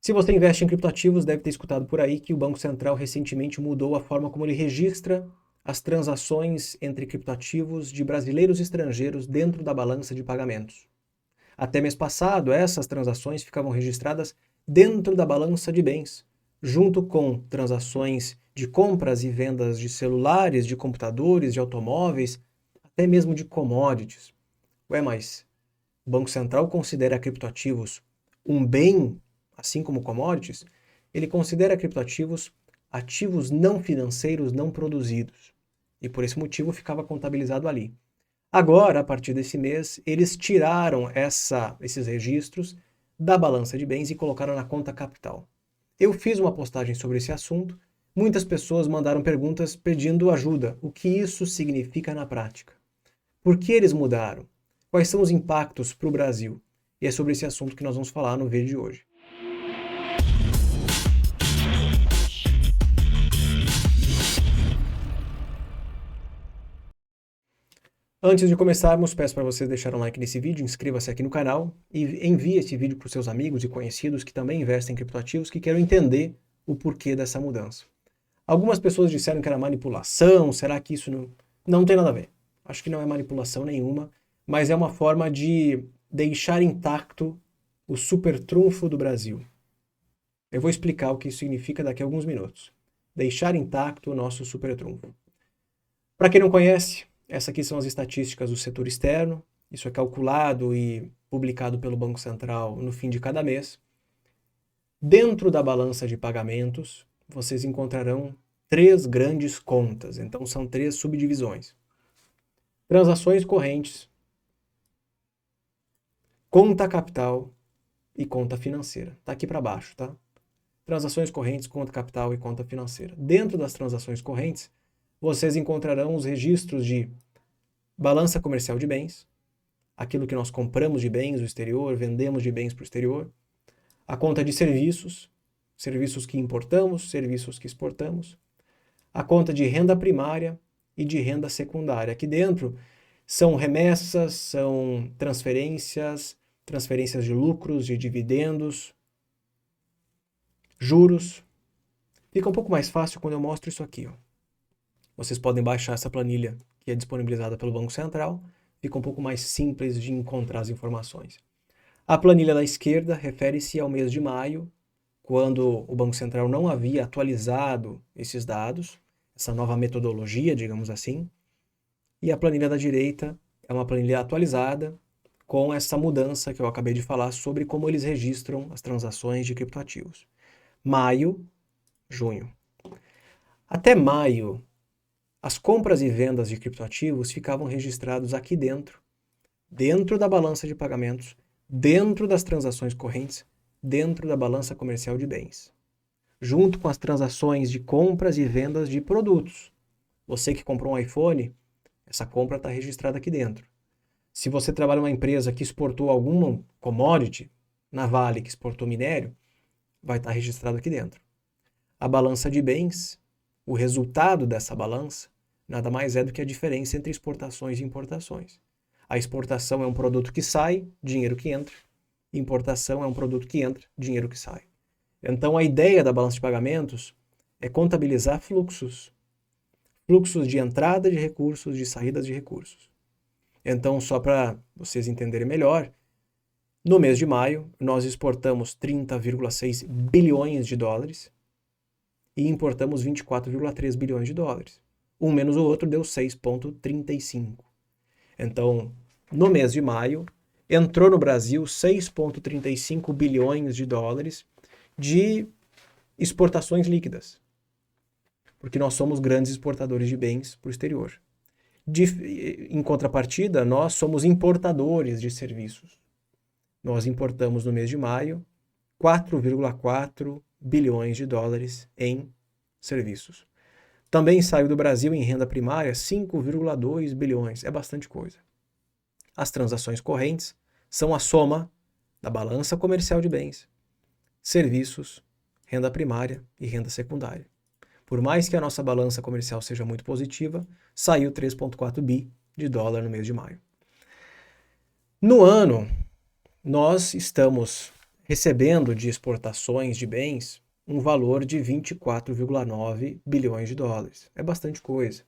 Se você investe em criptoativos, deve ter escutado por aí que o Banco Central recentemente mudou a forma como ele registra as transações entre criptoativos de brasileiros e estrangeiros dentro da balança de pagamentos. Até mês passado, essas transações ficavam registradas dentro da balança de bens, junto com transações de compras e vendas de celulares, de computadores, de automóveis, até mesmo de commodities. Ué, mas o Banco Central considera criptoativos um bem, assim como commodities? Ele considera criptoativos ativos não financeiros não produzidos. E por esse motivo ficava contabilizado ali. Agora, a partir desse mês, eles tiraram esses registros da balança de bens e colocaram na conta capital. Eu fiz uma postagem sobre esse assunto, muitas pessoas mandaram perguntas pedindo ajuda. O que isso significa na prática? Por que eles mudaram? Quais são os impactos para o Brasil? E é sobre esse assunto que nós vamos falar no vídeo de hoje. Antes de começarmos, peço para vocês deixarem um like nesse vídeo, inscreva-se aqui no canal e envie esse vídeo para os seus amigos e conhecidos que também investem em criptoativos que queiram entender o porquê dessa mudança. Algumas pessoas disseram que era manipulação, será que isso não tem nada a ver? Acho que não é manipulação nenhuma, mas é uma forma de deixar intacto o super trunfo do Brasil. Eu vou explicar o que isso significa daqui a alguns minutos. Deixar intacto o nosso super trunfo. Para quem não conhece, essas aqui são as estatísticas do setor externo. Isso é calculado e publicado pelo Banco Central no fim de cada mês. Dentro da balança de pagamentos, vocês encontrarão 3 grandes contas. Então, são 3 subdivisões. Transações correntes, conta capital e conta financeira. Está aqui para baixo, tá? Transações correntes, conta capital e conta financeira. Dentro das transações correntes, vocês encontrarão os registros de balança comercial de bens, aquilo que nós compramos de bens no exterior, vendemos de bens para o exterior, a conta de serviços, serviços que importamos, serviços que exportamos, a conta de renda primária e de renda secundária. Aqui dentro são remessas, são transferências, transferências de lucros, de dividendos, juros. Fica um pouco mais fácil quando eu mostro isso aqui, ó. Vocês podem baixar essa planilha que é disponibilizada pelo Banco Central. Fica um pouco mais simples de encontrar as informações. A planilha da esquerda refere-se ao mês de maio, quando o Banco Central não havia atualizado esses dados, essa nova metodologia, digamos assim. E a planilha da direita é uma planilha atualizada com essa mudança que eu acabei de falar sobre como eles registram as transações de criptoativos. Maio, junho. Até maio, as compras e vendas de criptoativos ficavam registrados aqui dentro da balança de pagamentos, dentro das transações correntes, dentro da balança comercial de bens, junto com as transações de compras e vendas de produtos. Você que comprou um iPhone, essa compra está registrada aqui dentro. Se você trabalha em uma empresa que exportou alguma commodity, na Vale que exportou minério, vai estar registrado aqui dentro. A balança de bens, o resultado dessa balança, nada mais é do que a diferença entre exportações e importações. A exportação é um produto que sai, dinheiro que entra. Importação é um produto que entra, dinheiro que sai. Então a ideia da balança de pagamentos é contabilizar fluxos. Fluxos de entrada de recursos, de saídas de recursos. Então, só para vocês entenderem melhor, no mês de maio, nós exportamos 30,6 bilhões de dólares e importamos 24,3 bilhões de dólares. Um menos o outro deu 6,35. Então, no mês de maio, entrou no Brasil 6,35 bilhões de dólares de exportações líquidas, porque nós somos grandes exportadores de bens para o exterior. Em contrapartida, nós somos importadores de serviços. Nós importamos no mês de maio 4,4 bilhões de dólares em serviços. Também saiu do Brasil em renda primária 5,2 bilhões, é bastante coisa. As transações correntes são a soma da balança comercial de bens, serviços, renda primária e renda secundária. Por mais que a nossa balança comercial seja muito positiva, saiu 3,4 bi de dólar no mês de maio. No ano, nós estamos recebendo de exportações de bens um valor de 24,9 bilhões de dólares. É bastante coisa.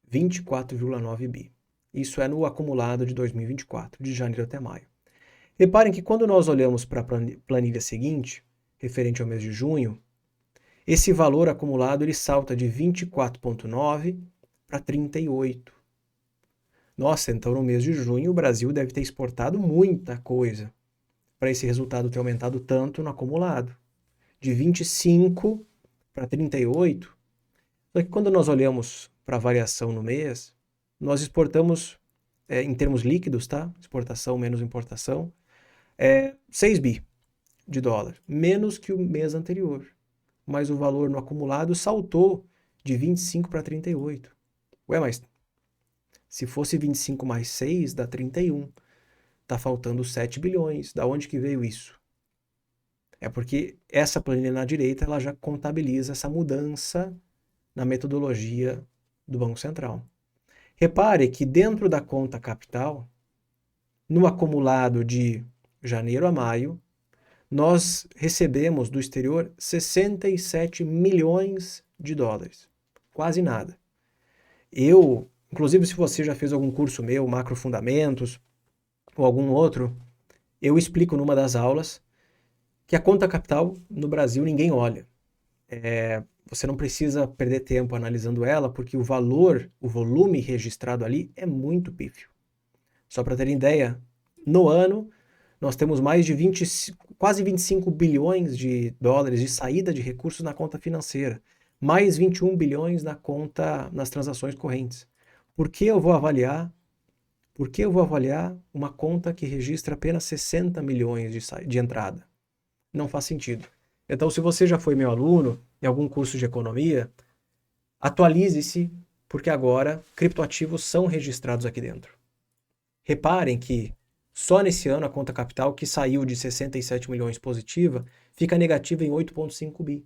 24,9 bi. Isso é no acumulado de 2024, de janeiro até maio. Reparem que quando nós olhamos para a planilha seguinte, referente ao mês de junho, esse valor acumulado ele salta de 24,9 para 38. Nossa, então no mês de junho o Brasil deve ter exportado muita coisa para esse resultado ter aumentado tanto no acumulado. De 25 para 38. Só que quando nós olhamos para a variação no mês, nós exportamos, em termos líquidos, tá? Exportação menos importação, 6 bi de dólar, menos que o mês anterior. Mas o valor no acumulado saltou de 25 para 38. Ué, mas se fosse 25 mais 6, dá 31. Tá faltando 7 bilhões. Da onde que veio isso? É porque essa planilha na direita ela já contabiliza essa mudança na metodologia do Banco Central. Repare que dentro da conta capital, no acumulado de janeiro a maio, nós recebemos do exterior 67 milhões de dólares. Quase nada. Inclusive se você já fez algum curso meu, Macrofundamentos, ou algum outro, eu explico numa das aulas que a conta capital no Brasil ninguém olha. Você não precisa perder tempo analisando ela, porque o volume registrado ali é muito pífio. Só para terem ideia, no ano nós temos mais de quase 25 bilhões de dólares de saída de recursos na conta financeira, mais 21 bilhões nas transações correntes. Por que eu vou avaliar uma conta que registra apenas 60 milhões de entrada? Não faz sentido. Então, se você já foi meu aluno em algum curso de economia, atualize-se, porque agora criptoativos são registrados aqui dentro. Reparem que só nesse ano a conta capital, que saiu de 67 milhões positiva, fica negativa em 8,5 bi.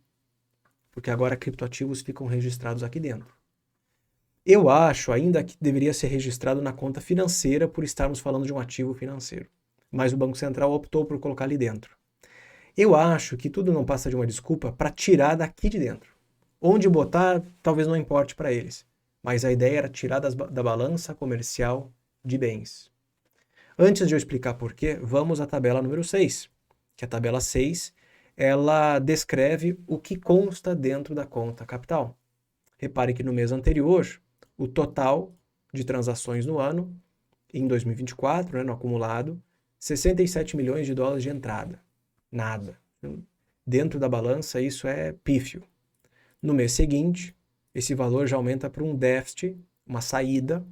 Porque agora criptoativos ficam registrados aqui dentro. Eu acho ainda que deveria ser registrado na conta financeira por estarmos falando de um ativo financeiro. Mas o Banco Central optou por colocar ali dentro. Eu acho que tudo não passa de uma desculpa para tirar daqui de dentro. Onde botar, talvez não importe para eles. Mas a ideia era tirar da balança comercial de bens. Antes de eu explicar por quê, vamos à tabela número 6. Que a tabela 6, ela descreve o que consta dentro da conta capital. Repare que no mês anterior, o total de transações no ano, em 2024, no acumulado, 67 milhões de dólares de entrada. Nada. Dentro da balança, isso é pífio. No mês seguinte, esse valor já aumenta para um déficit, uma saída,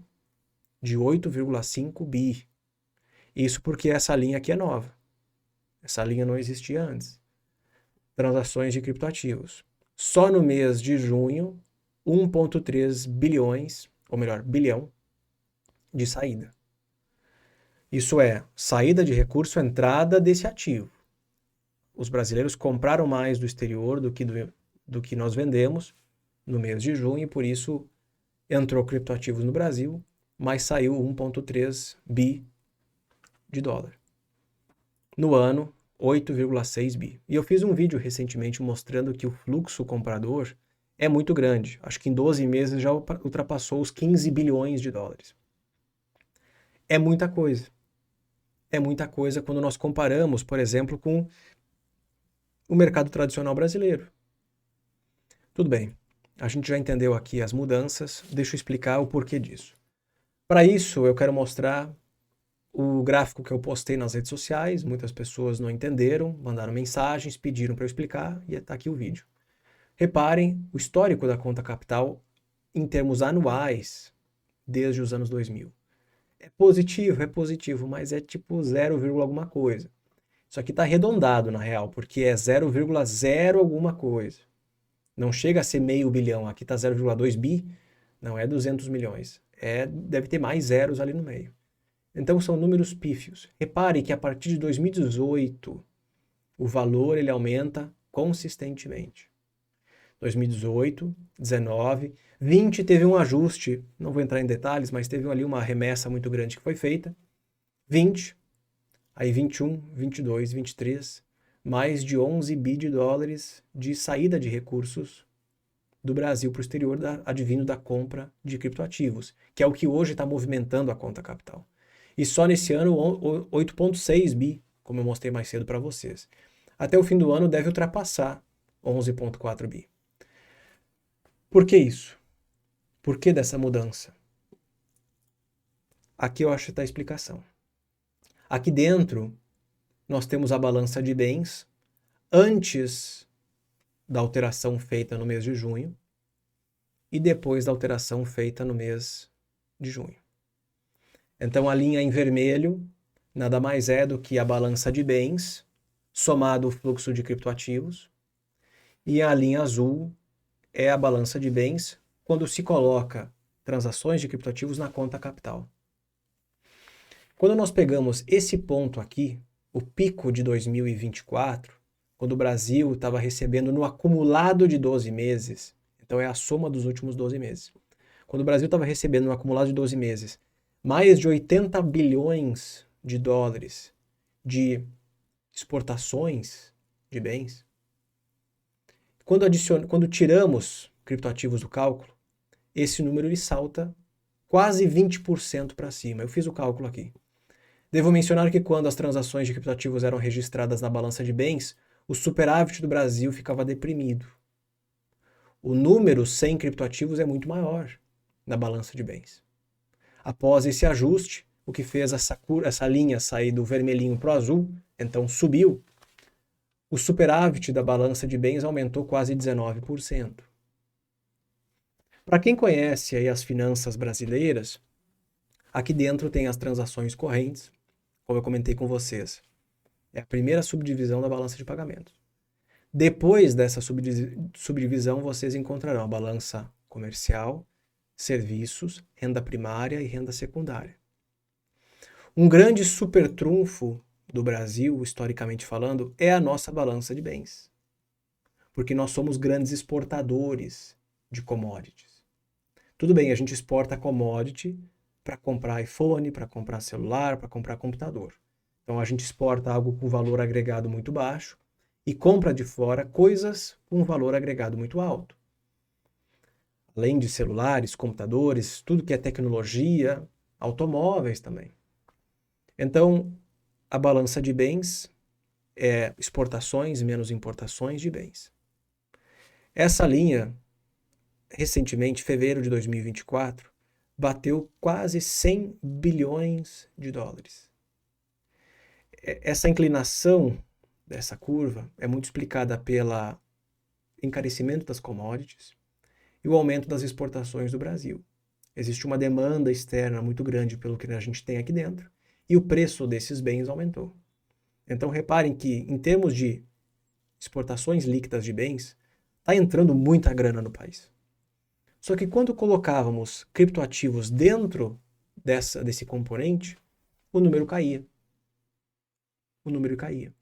de 8,5 bi. Isso porque essa linha aqui é nova. Essa linha não existia antes. Transações de criptoativos. Só no mês de junho, 1,3 bilhões, ou melhor, bilhão, de saída. Isso é, saída de recurso, entrada desse ativo. Os brasileiros compraram mais do exterior do que nós vendemos no mês de junho, e por isso entrou criptoativos no Brasil, mas saiu 1,3 bi de dólar. No ano, 8,6 bi. E eu fiz um vídeo recentemente mostrando que o fluxo comprador é muito grande. Acho que em 12 meses já ultrapassou os 15 bilhões de dólares. É muita coisa. É muita coisa quando nós comparamos, por exemplo, com o mercado tradicional brasileiro. Tudo bem, a gente já entendeu aqui as mudanças, deixa eu explicar o porquê disso. Para isso, eu quero mostrar o gráfico que eu postei nas redes sociais, muitas pessoas não entenderam, mandaram mensagens, pediram para eu explicar, e está aqui o vídeo. Reparem o histórico da conta capital em termos anuais, desde os anos 2000. É positivo, mas é tipo 0, alguma coisa. Isso aqui está arredondado, na real, porque é 0,0 alguma coisa. Não chega a ser meio bilhão, aqui está 0,2 bi, não é 200 milhões. Deve ter mais zeros ali no meio. Então são números pífios. Repare que a partir de 2018, o valor ele aumenta consistentemente. 2018, 19, 20 teve um ajuste, não vou entrar em detalhes, mas teve ali uma remessa muito grande que foi feita. 20, aí 21, 22, 23, mais de 11 bi de dólares de saída de recursos do Brasil para o exterior advindo da compra de criptoativos, que é o que hoje está movimentando a conta capital. E só nesse ano 8,6 bi, como eu mostrei mais cedo para vocês. Até o fim do ano deve ultrapassar 11,4 bi. Por que isso? Por que dessa mudança? Aqui eu acho que está a explicação. Aqui dentro nós temos a balança de bens antes da alteração feita no mês de junho e depois da alteração feita no mês de junho. Então a linha em vermelho nada mais é do que a balança de bens somado o fluxo de criptoativos, e a linha azul é a balança de bens quando se coloca transações de criptoativos na conta capital. Quando nós pegamos esse ponto aqui, o pico de 2024, quando o Brasil estava recebendo no acumulado de 12 meses, então é a soma dos últimos 12 meses. Quando o Brasil estava recebendo no acumulado de 12 meses mais de 80 bilhões de dólares de exportações de bens, quando tiramos criptoativos do cálculo, esse número ele salta quase 20% para cima. Eu fiz o cálculo aqui. Devo mencionar que quando as transações de criptoativos eram registradas na balança de bens, o superávit do Brasil ficava deprimido. O número sem criptoativos é muito maior na balança de bens. Após esse ajuste, o que fez essa linha sair do vermelhinho para o azul, então subiu, o superávit da balança de bens aumentou quase 19%. Para quem conhece aí as finanças brasileiras, aqui dentro tem as transações correntes, como eu comentei com vocês. É a primeira subdivisão da balança de pagamentos. Depois dessa subdivisão, vocês encontrarão a balança comercial, serviços, renda primária e renda secundária. Um grande supertrunfo do Brasil, historicamente falando, é a nossa balança de bens. Porque nós somos grandes exportadores de commodities. Tudo bem, a gente exporta commodity para comprar iPhone, para comprar celular, para comprar computador. Então a gente exporta algo com valor agregado muito baixo e compra de fora coisas com valor agregado muito alto. Além de celulares, computadores, tudo que é tecnologia, automóveis também. Então, a balança de bens é exportações menos importações de bens. Essa linha, recentemente, fevereiro de 2024, bateu quase 100 bilhões de dólares. Essa inclinação dessa curva é muito explicada pelo encarecimento das commodities e o aumento das exportações do Brasil. Existe uma demanda externa muito grande pelo que a gente tem aqui dentro e o preço desses bens aumentou. Então reparem que, em termos de exportações líquidas de bens, está entrando muita grana no país. Só que quando colocávamos criptoativos dentro desse componente, o número caía. O número caía,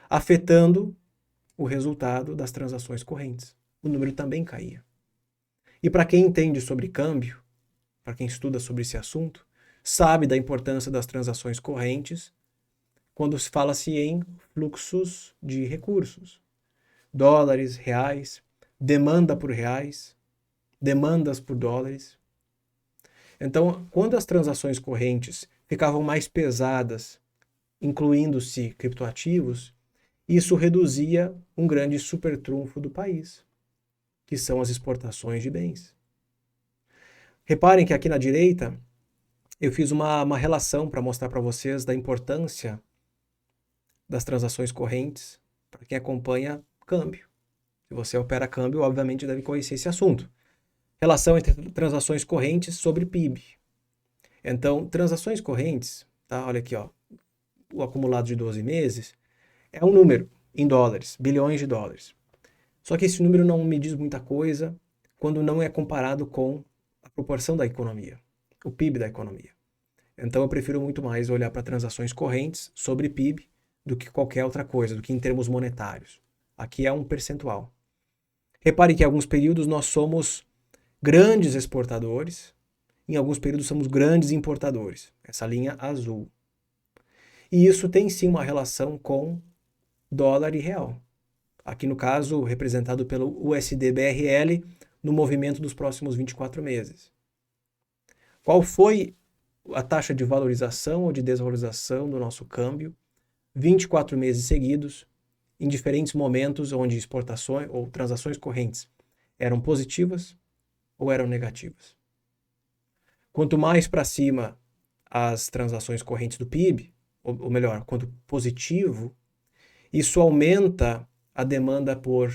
afetando o resultado das transações correntes. O número também caía. E para quem entende sobre câmbio, para quem estuda sobre esse assunto, sabe da importância das transações correntes quando se fala-se em fluxos de recursos. Dólares, reais, demanda por reais, demandas por dólares. Então, quando as transações correntes ficavam mais pesadas, incluindo-se criptoativos, isso reduzia um grande supertrunfo do país, que são as exportações de bens. Reparem que aqui na direita eu fiz uma relação para mostrar para vocês da importância das transações correntes para quem acompanha câmbio. Se você opera câmbio, obviamente deve conhecer esse assunto. Relação entre transações correntes sobre PIB. Então, transações correntes, tá? Olha aqui, ó, o acumulado de 12 meses, é um número em dólares, bilhões de dólares. Só que esse número não me diz muita coisa quando não é comparado com a proporção da economia, o PIB da economia. Então eu prefiro muito mais olhar para transações correntes sobre PIB do que qualquer outra coisa, do que em termos monetários. Aqui é um percentual. Repare que em alguns períodos nós somos grandes exportadores, em alguns períodos somos grandes importadores. Essa linha azul. E isso tem sim uma relação com dólar e real. Aqui no caso, representado pelo USD-BRL no movimento dos próximos 24 meses. Qual foi a taxa de valorização ou de desvalorização do nosso câmbio 24 meses seguidos, em diferentes momentos onde exportações ou transações correntes eram positivas ou eram negativas? Quanto mais para cima as transações correntes do PIB, ou melhor, quanto positivo, isso aumenta a demanda por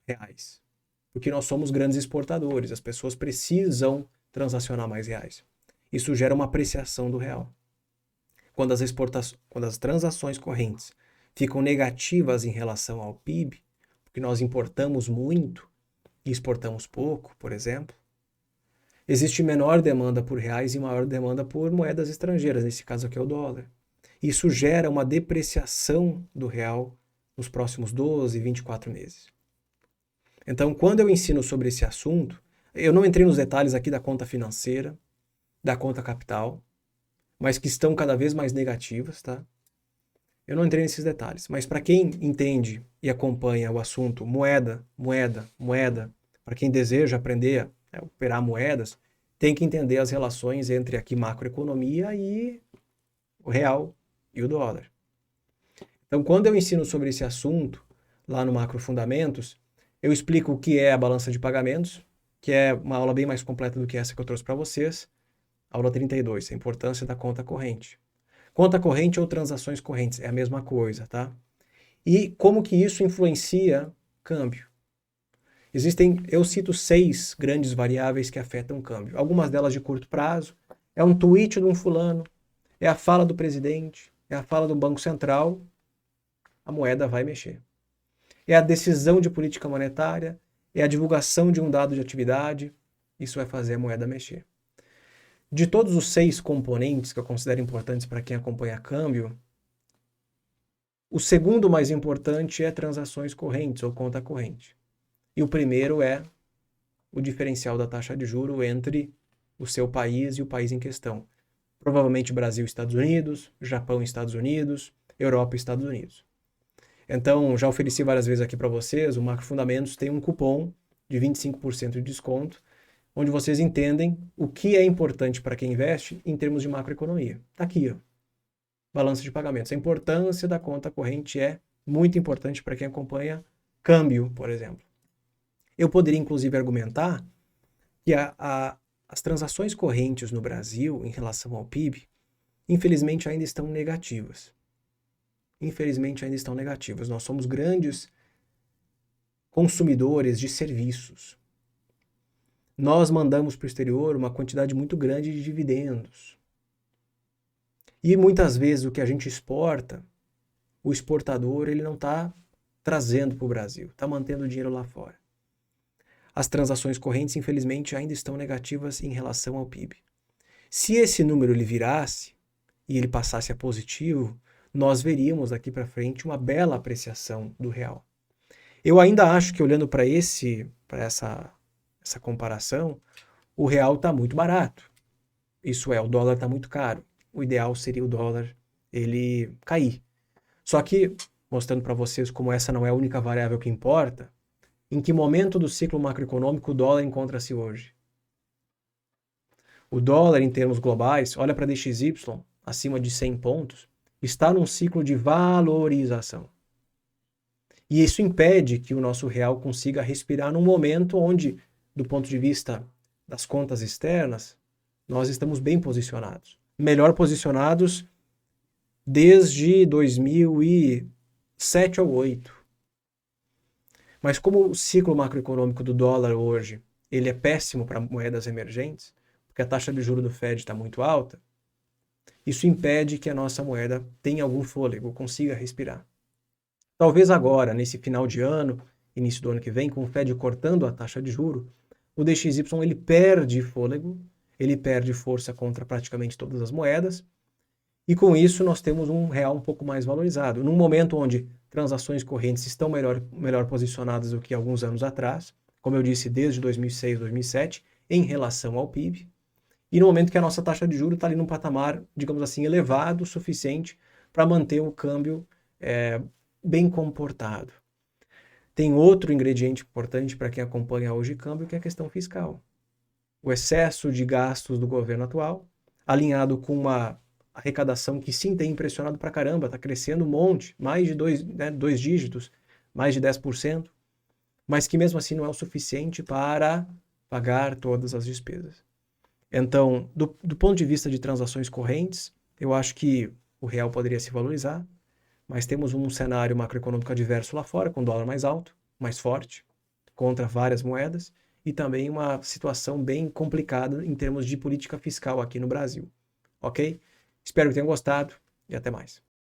reais. Porque nós somos grandes exportadores, as pessoas precisam transacionar mais reais. Isso gera uma apreciação do real. Quando as transações correntes ficam negativas em relação ao PIB, porque nós importamos muito e exportamos pouco, por exemplo, existe menor demanda por reais e maior demanda por moedas estrangeiras, nesse caso aqui é o dólar. Isso gera uma depreciação do real nos próximos 12, 24 meses. Então, quando eu ensino sobre esse assunto, eu não entrei nos detalhes aqui da conta financeira, da conta capital, mas que estão cada vez mais negativas, tá? Eu não entrei nesses detalhes, mas para quem entende e acompanha o assunto moeda, para quem deseja aprender a operar moedas, tem que entender as relações entre aqui macroeconomia e o real e o dólar. Então, quando eu ensino sobre esse assunto, lá no Macro Fundamentos, eu explico o que é a balança de pagamentos, que é uma aula bem mais completa do que essa que eu trouxe para vocês. Aula 32, a importância da conta corrente. Conta corrente ou transações correntes, é a mesma coisa, tá? E como que isso influencia câmbio? Eu cito 6 grandes variáveis que afetam o câmbio. Algumas delas de curto prazo, é um tweet de um fulano, é a fala do presidente, é a fala do Banco Central, a moeda vai mexer. É a decisão de política monetária, é a divulgação de um dado de atividade, isso vai fazer a moeda mexer. De todos os 6 componentes que eu considero importantes para quem acompanha câmbio, o segundo mais importante é transações correntes ou conta corrente. E o primeiro é o diferencial da taxa de juro entre o seu país e o país em questão. Provavelmente Brasil e Estados Unidos, Japão e Estados Unidos, Europa e Estados Unidos. Então, já ofereci várias vezes aqui para vocês, o Macro Fundamentos tem um cupom de 25% de desconto, onde vocês entendem o que é importante para quem investe em termos de macroeconomia. Está aqui, ó. Balança de pagamentos. A importância da conta corrente é muito importante para quem acompanha câmbio, por exemplo. Eu poderia, inclusive, argumentar que as transações correntes no Brasil, em relação ao PIB, infelizmente ainda estão negativas. Nós somos grandes consumidores de serviços. Nós mandamos para o exterior uma quantidade muito grande de dividendos. E muitas vezes o que a gente exporta, o exportador ele não está trazendo para o Brasil, está mantendo o dinheiro lá fora. As transações correntes, infelizmente, ainda estão negativas em relação ao PIB. Se esse número ele virasse e ele passasse a positivo, nós veríamos daqui para frente uma bela apreciação do real. Eu ainda acho que, olhando para essa comparação, o real está muito barato. Isso é, o dólar está muito caro. O ideal seria o dólar ele cair. Só que, mostrando para vocês como essa não é a única variável que importa, em que momento do ciclo macroeconômico o dólar encontra-se hoje? O dólar, em termos globais, olha para DXY, acima de 100 pontos, está num ciclo de valorização. E isso impede que o nosso real consiga respirar num momento onde, do ponto de vista das contas externas, nós estamos bem posicionados. Melhor posicionados desde 2007 ou 2008. Mas como o ciclo macroeconômico do dólar hoje ele é péssimo para moedas emergentes, porque a taxa de juros do Fed está muito alta, isso impede que a nossa moeda tenha algum fôlego, consiga respirar. Talvez agora, nesse final de ano, início do ano que vem, com o Fed cortando a taxa de juros, o DXY ele perde fôlego, ele perde força contra praticamente todas as moedas, e com isso nós temos um real um pouco mais valorizado. Num momento onde transações correntes estão melhor posicionadas do que alguns anos atrás, como eu disse, desde 2006, 2007, em relação ao PIB, e no momento que a nossa taxa de juros está ali num patamar, digamos assim, elevado o suficiente para manter o câmbio bem comportado. Tem outro ingrediente importante para quem acompanha hoje o câmbio, que é a questão fiscal. O excesso de gastos do governo atual, alinhado com uma arrecadação que sim tem impressionado pra caramba, está crescendo um monte, mais de dois dígitos, mais de 10%, mas que mesmo assim não é o suficiente para pagar todas as despesas. Então, do ponto de vista de transações correntes, eu acho que o real poderia se valorizar, mas temos um cenário macroeconômico adverso lá fora, com dólar mais alto, mais forte, contra várias moedas, e também uma situação bem complicada em termos de política fiscal aqui no Brasil. Ok? Espero que tenham gostado e até mais.